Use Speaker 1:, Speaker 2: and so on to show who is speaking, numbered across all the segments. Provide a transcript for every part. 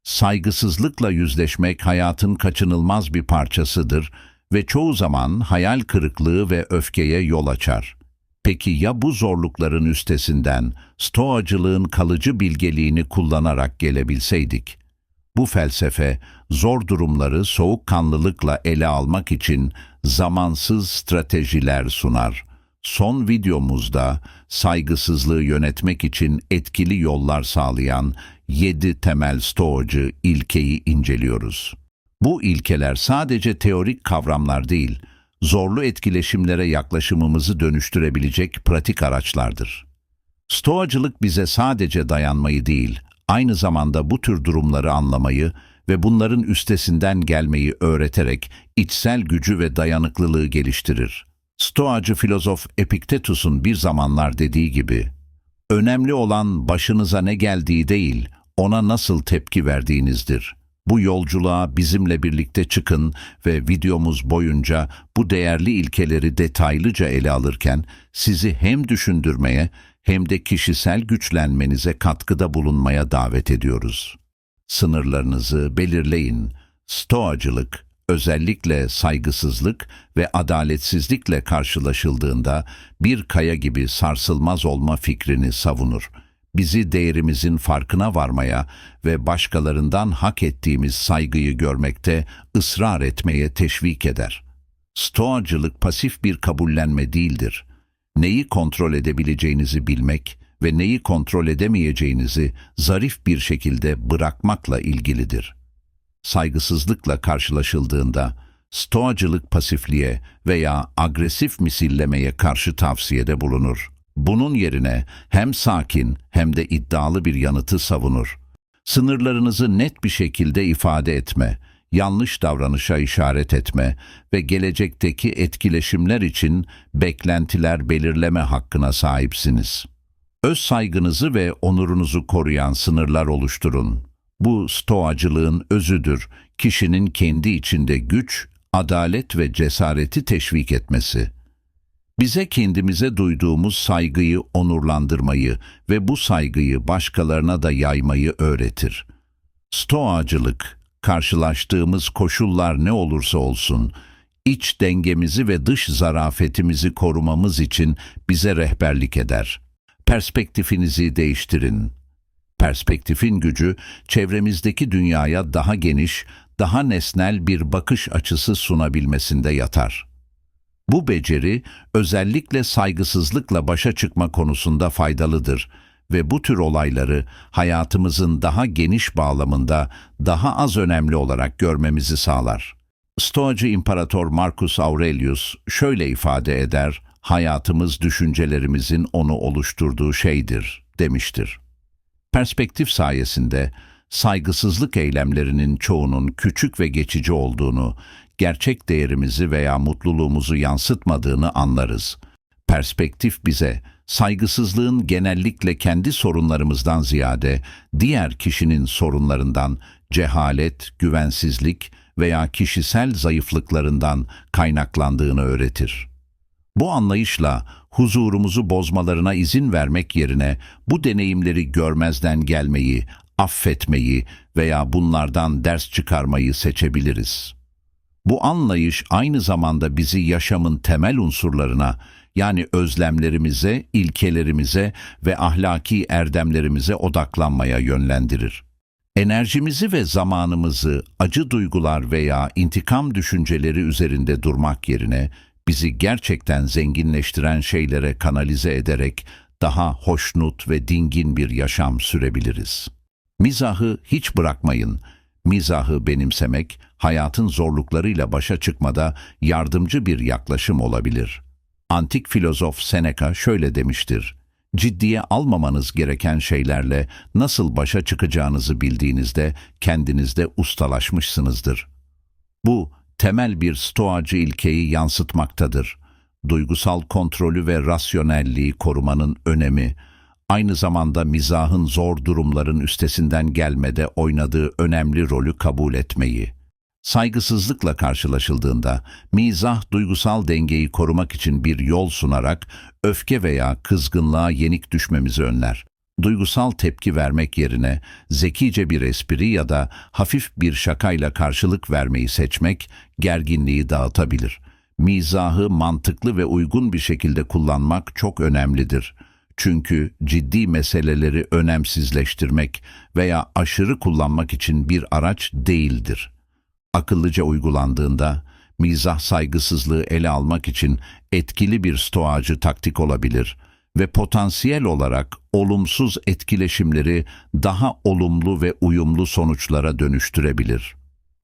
Speaker 1: Saygısızlıkla yüzleşmek hayatın kaçınılmaz bir parçasıdır ve çoğu zaman hayal kırıklığı ve öfkeye yol açar. Peki ya bu zorlukların üstesinden Stoacılığın kalıcı bilgeliğini kullanarak gelebilseydik? Bu felsefe, zor durumları soğukkanlılıkla ele almak için zamansız stratejiler sunar. Son videomuzda saygısızlığı yönetmek için etkili yollar sağlayan 7 temel Stoacı ilkeyi inceliyoruz. Bu ilkeler sadece teorik kavramlar değil, zorlu etkileşimlere yaklaşımımızı dönüştürebilecek pratik araçlardır. Stoacılık bize sadece dayanmayı değil, aynı zamanda bu tür durumları anlamayı ve bunların üstesinden gelmeyi öğreterek içsel gücü ve dayanıklılığı geliştirir. Stoacı filozof Epiktetus'un bir zamanlar dediği gibi, "Önemli olan başınıza ne geldiği değil, ona nasıl tepki verdiğinizdir." Bu yolculuğa bizimle birlikte çıkın ve videomuz boyunca bu değerli ilkeleri detaylıca ele alırken sizi hem düşündürmeye hem de kişisel güçlenmenize katkıda bulunmaya davet ediyoruz. Sınırlarınızı belirleyin. Stoacılık, özellikle saygısızlık ve adaletsizlikle karşılaşıldığında bir kaya gibi sarsılmaz olma fikrini savunur. Bizi değerimizin farkına varmaya ve başkalarından hak ettiğimiz saygıyı görmekte ısrar etmeye teşvik eder. Stoacılık pasif bir kabullenme değildir. Neyi kontrol edebileceğinizi bilmek ve neyi kontrol edemeyeceğinizi zarif bir şekilde bırakmakla ilgilidir. Saygısızlıkla karşılaşıldığında, Stoacılık pasifliğe veya agresif misillemeye karşı tavsiyede bulunur. Bunun yerine hem sakin hem de iddialı bir yanıtı savunur. Sınırlarınızı net bir şekilde ifade etme, yanlış davranışa işaret etme ve gelecekteki etkileşimler için beklentiler belirleme hakkına sahipsiniz. Öz saygınızı ve onurunuzu koruyan sınırlar oluşturun. Bu stoacılığın özüdür, kişinin kendi içinde güç, adalet ve cesareti teşvik etmesi. Bize kendimize duyduğumuz saygıyı onurlandırmayı ve bu saygıyı başkalarına da yaymayı öğretir. Stoacılık, karşılaştığımız koşullar ne olursa olsun, iç dengemizi ve dış zarafetimizi korumamız için bize rehberlik eder. Perspektifinizi değiştirin. Perspektifin gücü, çevremizdeki dünyaya daha geniş, daha nesnel bir bakış açısı sunabilmesinde yatar. Bu beceri, özellikle saygısızlıkla başa çıkma konusunda faydalıdır ve bu tür olayları hayatımızın daha geniş bağlamında daha az önemli olarak görmemizi sağlar. Stoacı İmparator Marcus Aurelius şöyle ifade eder, "Hayatımız düşüncelerimizin onu oluşturduğu şeydir," demiştir. Perspektif sayesinde saygısızlık eylemlerinin çoğunun küçük ve geçici olduğunu, gerçek değerimizi veya mutluluğumuzu yansıtmadığını anlarız. Perspektif bize, saygısızlığın genellikle kendi sorunlarımızdan ziyade, diğer kişinin sorunlarından, cehalet, güvensizlik veya kişisel zayıflıklarından kaynaklandığını öğretir. Bu anlayışla huzurumuzu bozmalarına izin vermek yerine bu deneyimleri görmezden gelmeyi, affetmeyi veya bunlardan ders çıkarmayı seçebiliriz. Bu anlayış aynı zamanda bizi yaşamın temel unsurlarına, yani özlemlerimize, ilkelerimize ve ahlaki erdemlerimize odaklanmaya yönlendirir. Enerjimizi ve zamanımızı acı duygular veya intikam düşünceleri üzerinde durmak yerine bizi gerçekten zenginleştiren şeylere kanalize ederek daha hoşnut ve dingin bir yaşam sürebiliriz. Mizahı hiç bırakmayın. Mizahı benimsemek, hayatın zorluklarıyla başa çıkmada yardımcı bir yaklaşım olabilir. Antik filozof Seneca şöyle demiştir: "Ciddiye almamanız gereken şeylerle nasıl başa çıkacağınızı bildiğinizde kendinizde ustalaşmışsınızdır." Bu, temel bir stoacı ilkeyi yansıtmaktadır. Duygusal kontrolü ve rasyonelliği korumanın önemi, aynı zamanda mizahın zor durumların üstesinden gelmede oynadığı önemli rolü kabul etmeyi. Saygısızlıkla karşılaşıldığında, mizah duygusal dengeyi korumak için bir yol sunarak öfke veya kızgınlığa yenik düşmemizi önler. Duygusal tepki vermek yerine zekice bir espri ya da hafif bir şakayla karşılık vermeyi seçmek gerginliği dağıtabilir. Mizahı mantıklı ve uygun bir şekilde kullanmak çok önemlidir. Çünkü ciddi meseleleri önemsizleştirmek veya aşırı kullanmak için bir araç değildir. Akıllıca uygulandığında mizah saygısızlığı ele almak için etkili bir stoacı taktik olabilir ve potansiyel olarak olumsuz etkileşimleri daha olumlu ve uyumlu sonuçlara dönüştürebilir.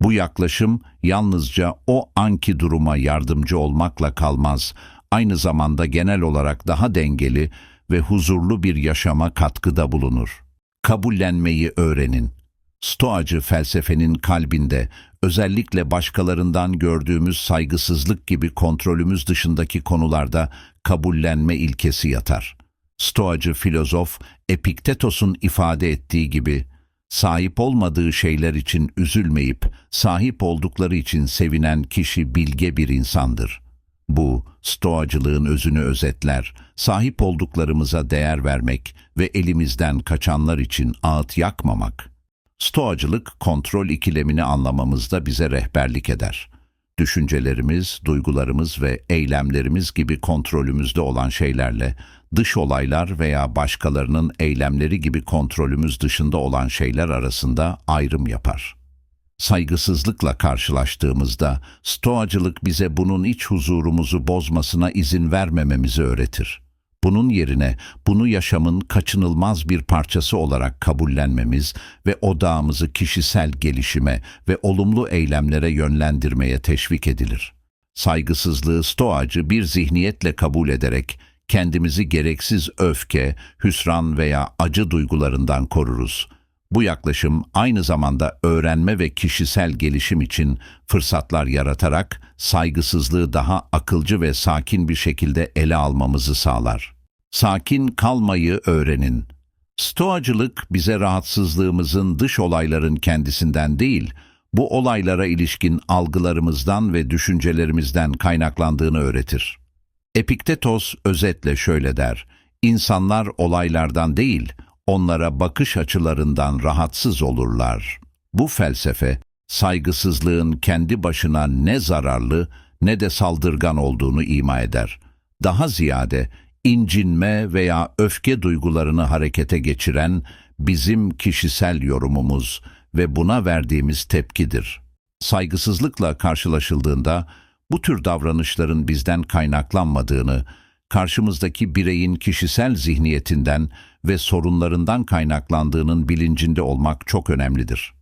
Speaker 1: Bu yaklaşım yalnızca o anki duruma yardımcı olmakla kalmaz, aynı zamanda genel olarak daha dengeli ve huzurlu bir yaşama katkıda bulunur. Kabullenmeyi öğrenin. Stoacı felsefenin kalbinde özellikle başkalarından gördüğümüz saygısızlık gibi kontrolümüz dışındaki konularda kabullenme ilkesi yatar. Stoacı filozof Epiktetos'un ifade ettiği gibi, sahip olmadığı şeyler için üzülmeyip sahip oldukları için sevinen kişi bilge bir insandır. Bu, stoacılığın özünü özetler, sahip olduklarımıza değer vermek ve elimizden kaçanlar için ağıt yakmamak. Stoacılık, kontrol ikilemini anlamamızda bize rehberlik eder. Düşüncelerimiz, duygularımız ve eylemlerimiz gibi kontrolümüzde olan şeylerle, dış olaylar veya başkalarının eylemleri gibi kontrolümüz dışında olan şeyler arasında ayrım yapar. Saygısızlıkla karşılaştığımızda, stoacılık bize bunun iç huzurumuzu bozmasına izin vermememizi öğretir. Bunun yerine bunu yaşamın kaçınılmaz bir parçası olarak kabullenmemiz ve odağımızı kişisel gelişime ve olumlu eylemlere yönlendirmeye teşvik edilir. Saygısızlığı stoacı bir zihniyetle kabul ederek kendimizi gereksiz öfke, hüsran veya acı duygularından koruruz. Bu yaklaşım aynı zamanda öğrenme ve kişisel gelişim için fırsatlar yaratarak saygısızlığı daha akılcı ve sakin bir şekilde ele almamızı sağlar. Sakin kalmayı öğrenin. Stoacılık bize rahatsızlığımızın dış olayların kendisinden değil, bu olaylara ilişkin algılarımızdan ve düşüncelerimizden kaynaklandığını öğretir. Epiktetos özetle şöyle der: İnsanlar olaylardan değil, onlara bakış açılarından rahatsız olurlar. Bu felsefe, saygısızlığın kendi başına ne zararlı ne de saldırgan olduğunu ima eder. Daha ziyade incinme veya öfke duygularını harekete geçiren bizim kişisel yorumumuz ve buna verdiğimiz tepkidir. Saygısızlıkla karşılaşıldığında bu tür davranışların bizden kaynaklanmadığını, karşımızdaki bireyin kişisel zihniyetinden ve sorunlarından kaynaklandığının bilincinde olmak çok önemlidir.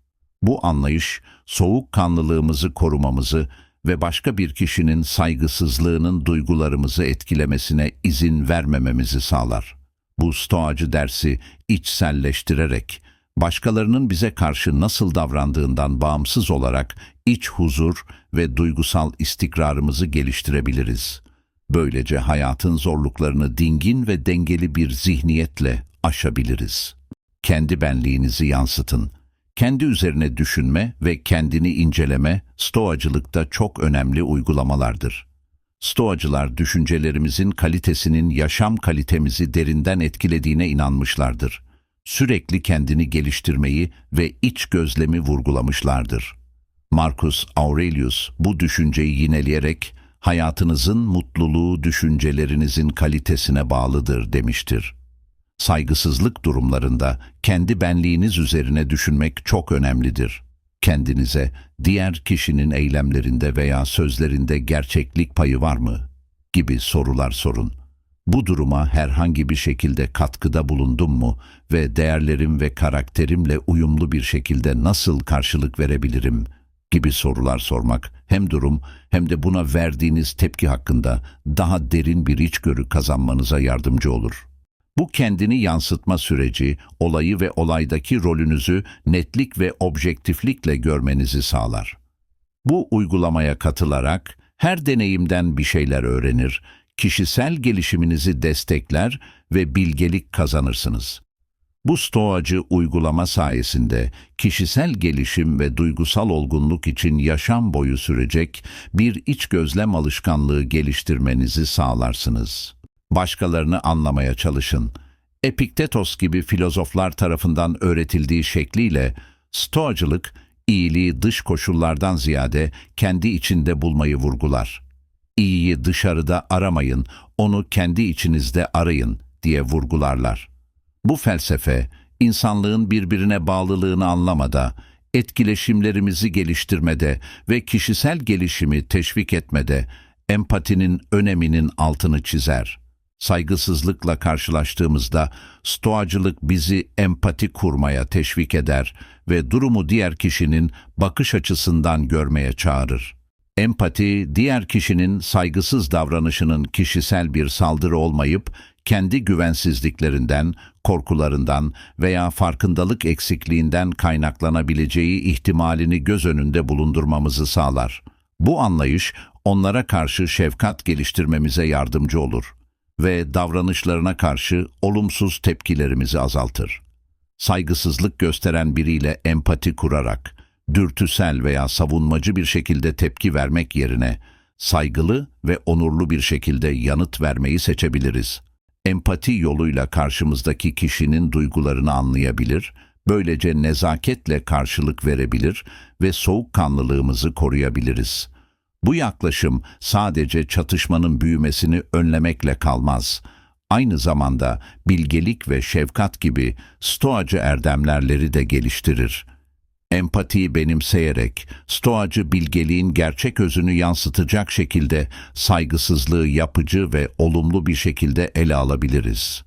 Speaker 1: Bu anlayış, soğukkanlılığımızı korumamızı ve başka bir kişinin saygısızlığının duygularımızı etkilemesine izin vermememizi sağlar. Bu stoacı dersi içselleştirerek, başkalarının bize karşı nasıl davrandığından bağımsız olarak iç huzur ve duygusal istikrarımızı geliştirebiliriz. Böylece hayatın zorluklarını dingin ve dengeli bir zihniyetle aşabiliriz. Kendi benliğinizi yansıtın. Kendi üzerine düşünme ve kendini inceleme, stoacılıkta çok önemli uygulamalardır. Stoacılar düşüncelerimizin kalitesinin yaşam kalitemizi derinden etkilediğine inanmışlardır. Sürekli kendini geliştirmeyi ve iç gözlemi vurgulamışlardır. Marcus Aurelius bu düşünceyi yineleyerek, hayatınızın mutluluğu düşüncelerinizin kalitesine bağlıdır demiştir. Saygısızlık durumlarında kendi benliğiniz üzerine düşünmek çok önemlidir. Kendinize, diğer kişinin eylemlerinde veya sözlerinde gerçeklik payı var mı gibi sorular sorun. Bu duruma herhangi bir şekilde katkıda bulundum mu ve değerlerim ve karakterimle uyumlu bir şekilde nasıl karşılık verebilirim gibi sorular sormak hem durum hem de buna verdiğiniz tepki hakkında daha derin bir içgörü kazanmanıza yardımcı olur. Bu kendini yansıtma süreci, olayı ve olaydaki rolünüzü netlik ve objektiflikle görmenizi sağlar. Bu uygulamaya katılarak her deneyimden bir şeyler öğrenir, kişisel gelişiminizi destekler ve bilgelik kazanırsınız. Bu stoacı uygulama sayesinde kişisel gelişim ve duygusal olgunluk için yaşam boyu sürecek bir iç gözlem alışkanlığı geliştirmenizi sağlarsınız. Başkalarını anlamaya çalışın. Epiktetos gibi filozoflar tarafından öğretildiği şekliyle, Stoacılık, iyiliği dış koşullardan ziyade kendi içinde bulmayı vurgular. İyiyi dışarıda aramayın, onu kendi içinizde arayın diye vurgularlar. Bu felsefe, insanlığın birbirine bağlılığını anlamada, etkileşimlerimizi geliştirmede ve kişisel gelişimi teşvik etmede empatinin öneminin altını çizer. Saygısızlıkla karşılaştığımızda stoacılık bizi empati kurmaya teşvik eder ve durumu diğer kişinin bakış açısından görmeye çağırır. Empati, diğer kişinin saygısız davranışının kişisel bir saldırı olmayıp, kendi güvensizliklerinden, korkularından veya farkındalık eksikliğinden kaynaklanabileceği ihtimalini göz önünde bulundurmamızı sağlar. Bu anlayış, onlara karşı şefkat geliştirmemize yardımcı olur ve davranışlarına karşı olumsuz tepkilerimizi azaltır. Saygısızlık gösteren biriyle empati kurarak, dürtüsel veya savunmacı bir şekilde tepki vermek yerine, saygılı ve onurlu bir şekilde yanıt vermeyi seçebiliriz. Empati yoluyla karşımızdaki kişinin duygularını anlayabilir, böylece nezaketle karşılık verebilir ve soğukkanlılığımızı koruyabiliriz. Bu yaklaşım sadece çatışmanın büyümesini önlemekle kalmaz. Aynı zamanda bilgelik ve şefkat gibi stoacı erdemlerleri de geliştirir. Empatiyi benimseyerek, stoacı bilgeliğin gerçek özünü yansıtacak şekilde saygısızlığı yapıcı ve olumlu bir şekilde ele alabiliriz.